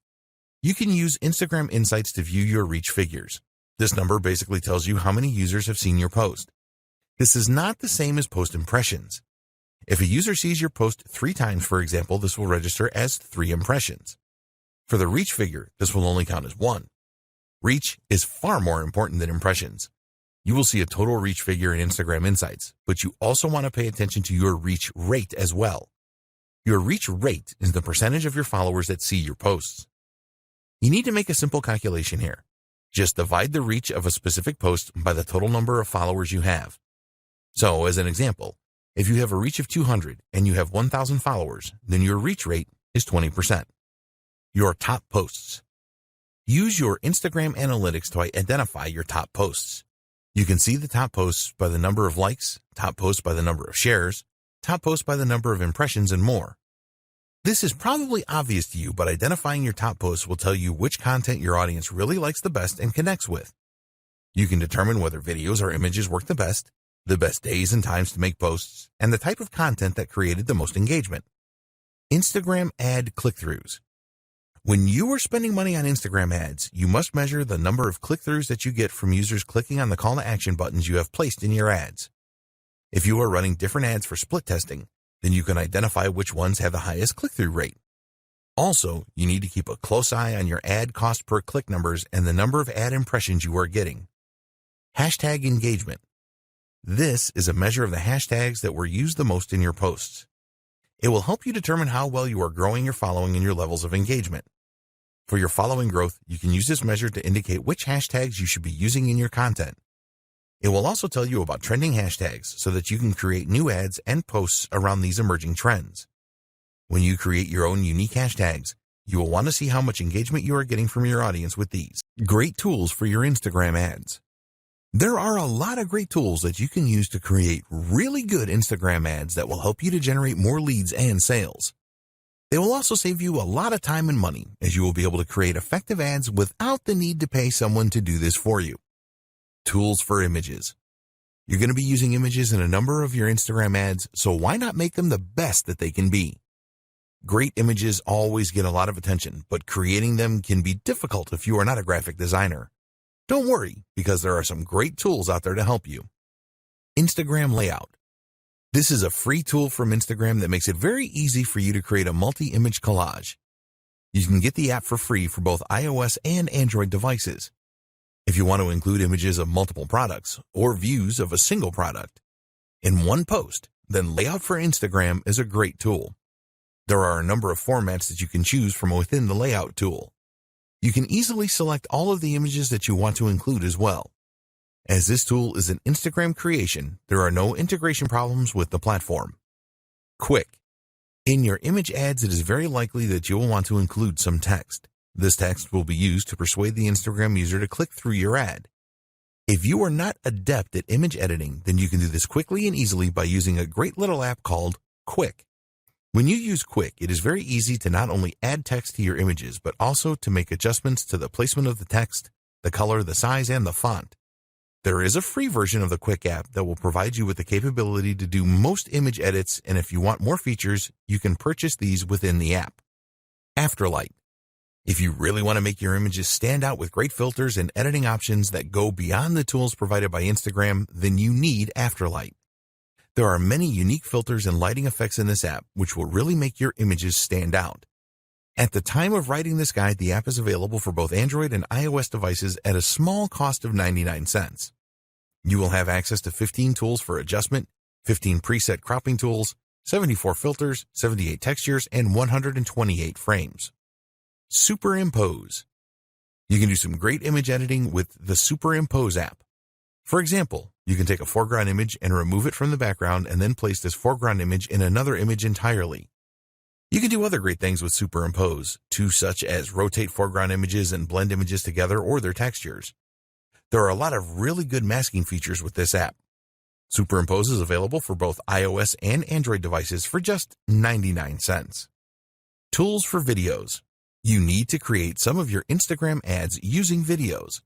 You can use Instagram Insights to view your reach figures. This number basically tells you how many users have seen your post. This is not the same as post impressions. If a user sees your post 3 times, for example, this will register as 3 impressions. For the reach figure, this will only count as 1. Reach is far more important than impressions. You will see a total reach figure in Instagram Insights, but you also want to pay attention to your reach rate as well. Your reach rate is the percentage of your followers that see your posts. You need to make a simple calculation here. Just divide the reach of a specific post by the total number of followers you have. So, as an example, if you have a reach of 200 and you have 1,000 followers, then your reach rate is 20%. Your top posts. Use your Instagram analytics to identify your top posts. You can see the top posts by the number of likes, top posts by the number of shares, top posts by the number of impressions, and more. This is probably obvious to you, but identifying your top posts will tell you which content your audience really likes the best and connects with. You can determine whether videos or images work the best days and times to make posts, and the type of content that created the most engagement. Instagram ad click-throughs. When you are spending money on Instagram ads, you must measure the number of click-throughs that you get from users clicking on the call to action buttons you have placed in your ads. If you are running different ads for split testing, then you can identify which ones have the highest click-through rate. Also, you need to keep a close eye on your ad cost per click numbers and the number of ad impressions you are getting. Hashtag engagement. This is a measure of the hashtags that were used the most in your posts. It will help you determine how well you are growing your following and your levels of engagement. For your following growth, you can use this measure to indicate which hashtags you should be using in your content. It will also tell you about trending hashtags so that you can create new ads and posts around these emerging trends. When you create your own unique hashtags, you will want to see how much engagement you are getting from your audience with these. Great tools for your Instagram ads. There are a lot of great tools that you can use to create really good Instagram ads that will help you to generate more leads and sales. They will also save you a lot of time and money, as you will be able to create effective ads without the need to pay someone to do this for you. Tools for images. You're going to be using images in a number of your Instagram ads, so why not make them the best that they can be? Great images always get a lot of attention, but creating them can be difficult if you are not a graphic designer. Don't worry, because there are some great tools out there to help you. Instagram Layout. This is a free tool from Instagram that makes it very easy for you to create a multi-image collage. You can get the app for free for both iOS and Android devices. If you want to include images of multiple products or views of a single product in one post, then Layout for Instagram is a great tool. There are a number of formats that you can choose from within the Layout tool. You can easily select all of the images that you want to include as well. As this tool is an Instagram creation, there are no integration problems with the platform. Quick. In your image ads, it is very likely that you will want to include some text. This text will be used to persuade the Instagram user to click through your ad. If you are not adept at image editing, then you can do this quickly and easily by using a great little app called Quick. When you use Quik, it is very easy to not only add text to your images, but also to make adjustments to the placement of the text, the color, the size, and the font. There is a free version of the Quik app that will provide you with the capability to do most image edits, and if you want more features, you can purchase these within the app. Afterlight. If you really want to make your images stand out with great filters and editing options that go beyond the tools provided by Instagram, then you need Afterlight. There are many unique filters and lighting effects in this app which will really make your images stand out. At the time of writing this guide, the app is available for both Android and iOS devices at a small cost of 99 cents. You will have access to 15 tools for adjustment, 15 preset cropping tools, 74 filters, 78 textures, and 128 frames. Superimpose. You can do some great image editing with the Superimpose app. For example, you can take a foreground image and remove it from the background and then place this foreground image in another image entirely. You can do other great things with Superimpose, too, such as rotate foreground images and blend images together or their textures. There are a lot of really good masking features with this app. Superimpose is available for both iOS and Android devices for just 99 cents. Tools for videos. You need to create some of your Instagram ads using videos.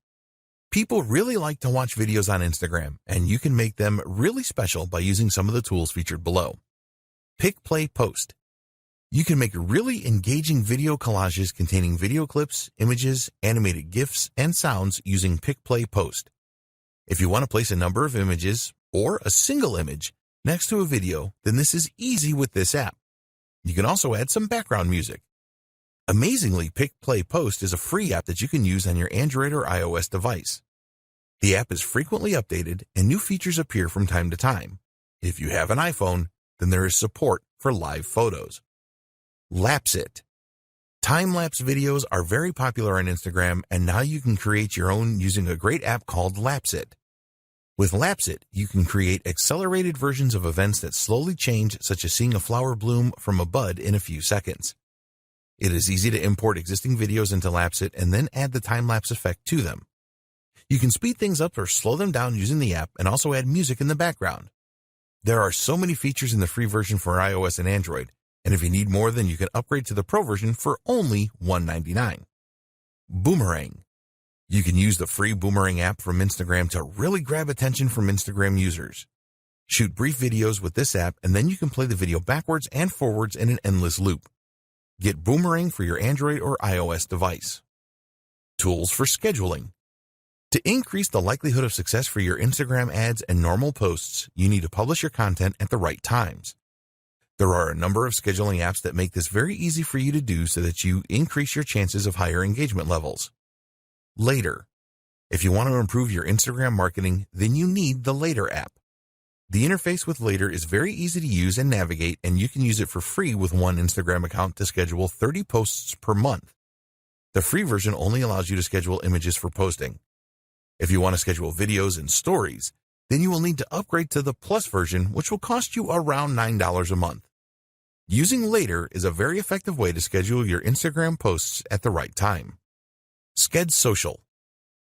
People really like to watch videos on Instagram, and you can make them really special by using some of the tools featured below. Pick, Play, Post. You can make really engaging video collages containing video clips, images, animated GIFs, and sounds using Pick, Play, Post. If you want to place a number of images, or a single image, next to a video, then this is easy with this app. You can also add some background music. Amazingly, Pick, Play, Post is a free app that you can use on your Android or iOS device. The app is frequently updated and new features appear from time to time. If you have an iPhone, then there is support for live photos. Lapsit. Time-lapse videos are very popular on Instagram, and now you can create your own using a great app called Lapsit. With Lapsit, you can create accelerated versions of events that slowly change, such as seeing a flower bloom from a bud in a few seconds. It is easy to import existing videos into Lapsit and then add the time-lapse effect to them. You can speed things up or slow them down using the app and also add music in the background. There are so many features in the free version for iOS and Android, and if you need more, then you can upgrade to the Pro version for only $1.99. Boomerang. You can use the free Boomerang app from Instagram to really grab attention from Instagram users. Shoot brief videos with this app, and then you can play the video backwards and forwards in an endless loop. Get Boomerang for your Android or iOS device. Tools for scheduling. To increase the likelihood of success for your Instagram ads and normal posts, you need to publish your content at the right times. There are a number of scheduling apps that make this very easy for you to do so that you increase your chances of higher engagement levels. Later. If you want to improve your Instagram marketing, then you need the Later app. The interface with Later is very easy to use and navigate, and you can use it for free with one Instagram account to schedule 30 posts per month. The free version only allows you to schedule images for posting. If you want to schedule videos and stories, then you will need to upgrade to the Plus version, which will cost you around $9 a month. Using Later is a very effective way to schedule your Instagram posts at the right time. Sked Social.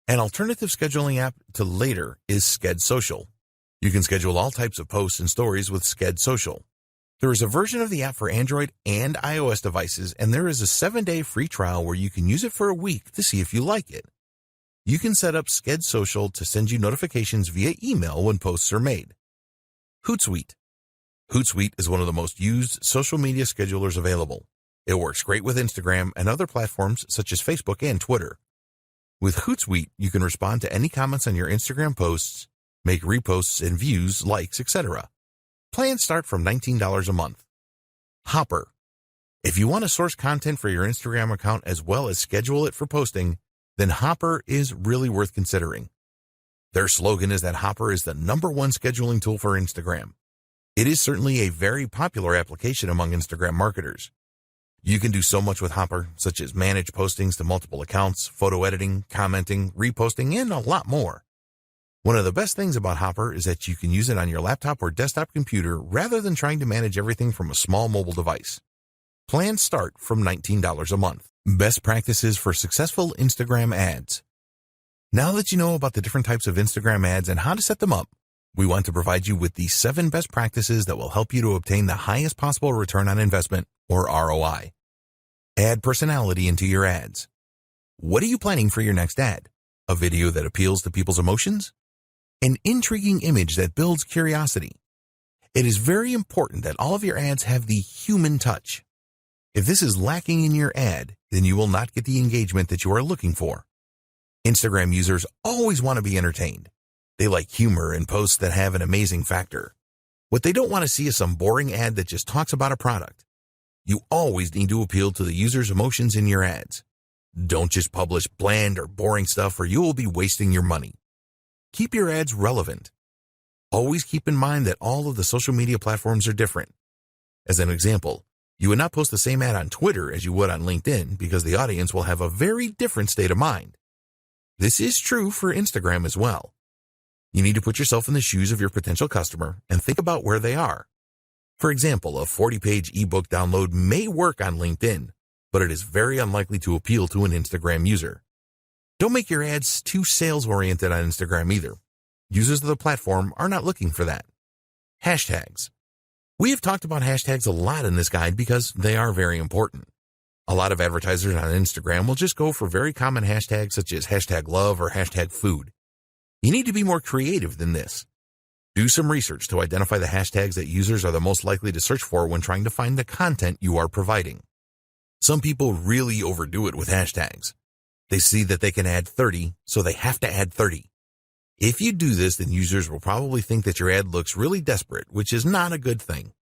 An alternative scheduling app to Later is Sked Social. You can schedule all types of posts and stories with Sked Social. There is a version of the app for Android and iOS devices, and there is a 7-day free trial where you can use it for a week to see if you like it. You can set up Sked Social to send you notifications via email when posts are made. Hootsuite. Hootsuite is one of the most used social media schedulers available. It works great with Instagram and other platforms such as Facebook and Twitter. With Hootsuite, you can respond to any comments on your Instagram posts, make reposts and views, likes, etc. Plans start from $19 a month. Hopper. If you want to source content for your Instagram account as well as schedule it for posting, then Hopper is really worth considering. Their slogan is that Hopper is the #1 scheduling tool for Instagram. It is certainly a very popular application among Instagram marketers. You can do so much with Hopper, such as manage postings to multiple accounts, photo editing, commenting, reposting, and a lot more. One of the best things about Hopper is that you can use it on your laptop or desktop computer rather than trying to manage everything from a small mobile device. Plans start from $19 a month. Best practices for successful Instagram ads. Now that you know about the different types of Instagram ads and how to set them up, We want to provide you with the 7 best practices that will help you to obtain the highest possible return on investment, or ROI. Add personality into your ads. What are you planning for your next ad? A video that appeals to people's emotions? An intriguing image that builds curiosity? It is very important that all of your ads have the human touch. If this is lacking in your ad, then you will not get the engagement that you are looking for. Instagram users always want to be entertained. They like humor and posts that have an amazing factor. What they don't want to see is some boring ad that just talks about a product. You always need to appeal to the user's emotions in your ads. Don't just publish bland or boring stuff, or you will be wasting your money. Keep your ads relevant. Always keep in mind that all of the social media platforms are different. As an example, you would not post the same ad on Twitter as you would on LinkedIn because the audience will have a very different state of mind. This is true for Instagram as well. You need to put yourself in the shoes of your potential customer and think about where they are. For example, a 40-page ebook download may work on LinkedIn, but it is very unlikely to appeal to an Instagram user. Don't make your ads too sales-oriented on Instagram either. Users of the platform are not looking for that. Hashtags. We have talked about hashtags a lot in this guide because they are very important. A lot of advertisers on Instagram will just go for very common hashtags such as #love or #food. You need to be more creative than this. Do some research to identify the hashtags that users are the most likely to search for when trying to find the content you are providing. Some people really overdo it with hashtags. They see that they can add 30, so they have to add 30. If you do this, then users will probably think that your ad looks really desperate, which is not a good thing.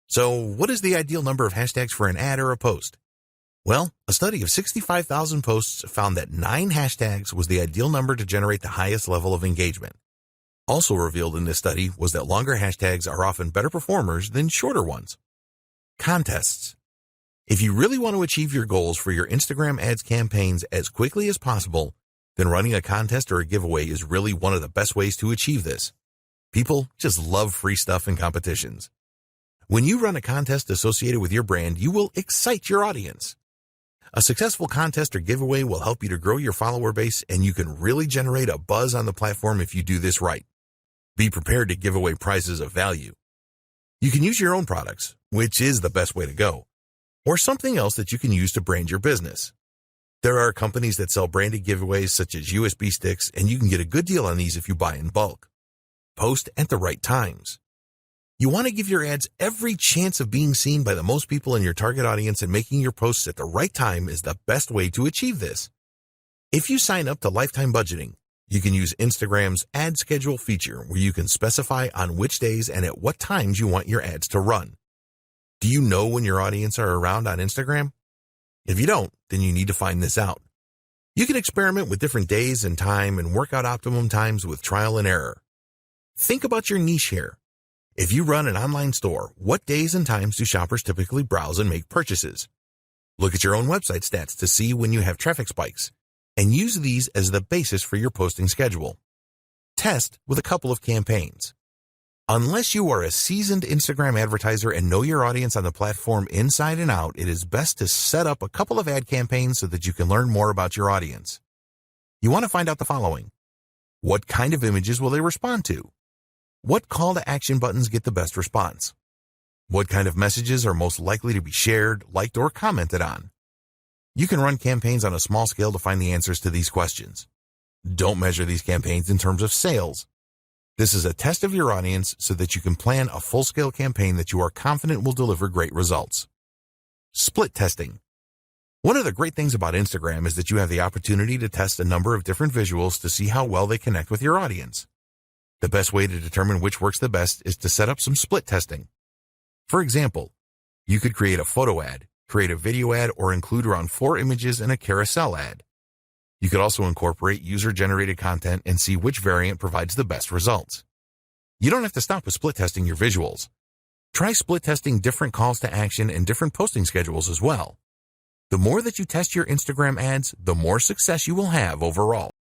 So, what is the ideal number of hashtags for an ad or a post? Well, a study of 65,000 posts found that 9 hashtags was the ideal number to generate the highest level of engagement. Also revealed in this study was that longer hashtags are often better performers than shorter ones. Contests. If you really want to achieve your goals for your Instagram ads campaigns as quickly as possible, then running a contest or a giveaway is really one of the best ways to achieve this. People just love free stuff and competitions. When you run a contest associated with your brand, you will excite your audience. A successful contest or giveaway will help you to grow your follower base, and you can really generate a buzz on the platform if you do this right. Be prepared to give away prizes of value. You can use your own products, which is the best way to go, or something else that you can use to brand your business. There are companies that sell branded giveaways such as USB sticks, and you can get a good deal on these if you buy in bulk. Post at the right times. You want to give your ads every chance of being seen by the most people in your target audience, and making your posts at the right time is the best way to achieve this. If you sign up to lifetime budgeting, you can use Instagram's ad schedule feature where you can specify on which days and at what times you want your ads to run. Do you know when your audience are around on Instagram? If you don't, then you need to find this out. You can experiment with different days and time and work out optimum times with trial and error. Think about your niche here. If you run an online store, what days and times do shoppers typically browse and make purchases? Look at your own website stats to see when you have traffic spikes, and use these as the basis for your posting schedule. Test with a couple of campaigns. Unless you are a seasoned Instagram advertiser and know your audience on the platform inside and out, it is best to set up a couple of ad campaigns so that you can learn more about your audience. You want to find out the following. What kind of images will they respond to? What call to action buttons get the best response? What kind of messages are most likely to be shared, liked, or commented on? You can run campaigns on a small scale to find the answers to these questions. Don't measure these campaigns in terms of sales. This is a test of your audience so that you can plan a full-scale campaign that you are confident will deliver great results. Split testing. One of the great things about Instagram is that you have the opportunity to test a number of different visuals to see how well they connect with your audience. The best way to determine which works the best is to set up some split testing. For example, you could create a photo ad, create a video ad, or include around 4 images in a carousel ad. You could also incorporate user-generated content and see which variant provides the best results. You don't have to stop with split testing your visuals. Try split testing different calls to action and different posting schedules as well. The more that you test your Instagram ads, the more success you will have overall.